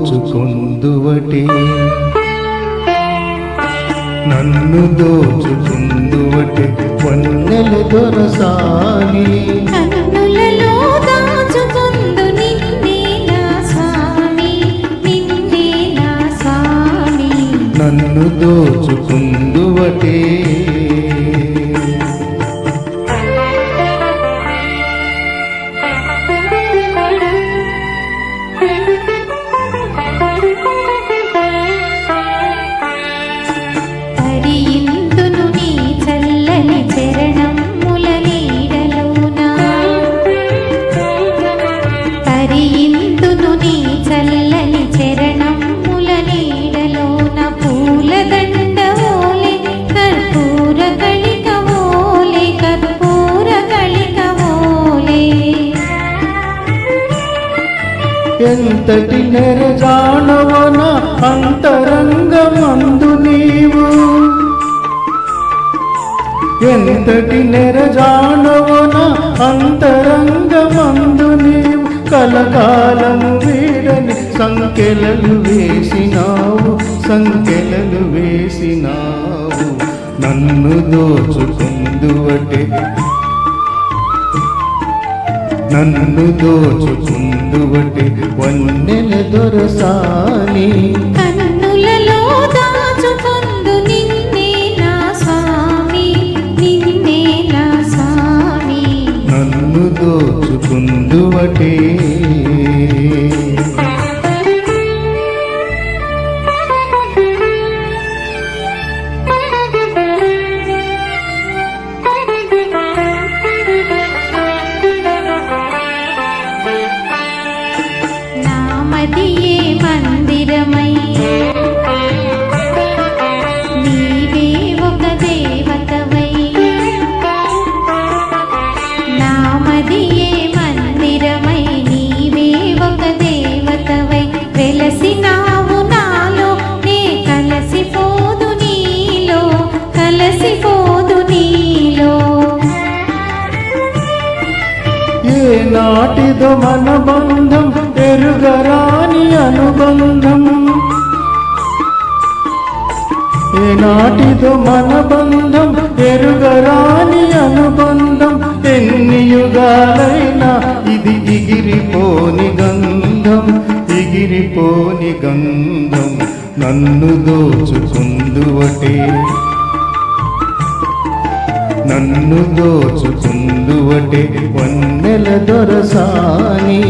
దోచుకొందువటే నన్ను దోచుకొందువటే వన్నెల దొరసాని కన్నులలో దాచుకొందు నిన్నే నా స్వామి నిన్నే నా స్వామి నన్ను దోచుకొందువటే తరియిందును నీ చల్లని చరణముల నీడలోన తరియిందును నీ చల్లని చరణముల నీడలోన పూలదండ ఓలే కర్పూర కళిక ఓలే కర్పూర కళిక ఓలే ఎంతటి నెరజానవన అంతరంగమందు నీవు ఎంతటి నెరజానవన అంతరంగమందు నీవు కలకాలము వీడని సంకెలలు వేసినావు సంకెలలు వేసినావు నన్ను దోచుకొందువటే నన్ను దోచుకొందువటే వన్నెల దొరసాని కన్నులలో దాచుకొందు నిన్నే నా స్వామి నిన్నే నా స్వామి నన్ను దోచుకొందువటే నామదియే మందిరమై నీవే ఒక దేవతవై నామదియే మందిరమై నీవే ఒక దేవతవై వెలసినావు నాలో నే కలసిపోదు నీలో కలసిపోదు నీలో ఏ నాటిదో మన బంధం ఎరుగరాని అనుబంధం ఏ నాటిదో మన బంధం ఎరుగరాని అనుబంధం ఎన్ని యుగాలైనా ఇది ఎగిరిపోని గంధం ఎగిరిపోని గంధం నన్ను దోచుకొందువటే నన్ను దోచుకొందువటే వన్నెల దొరసాని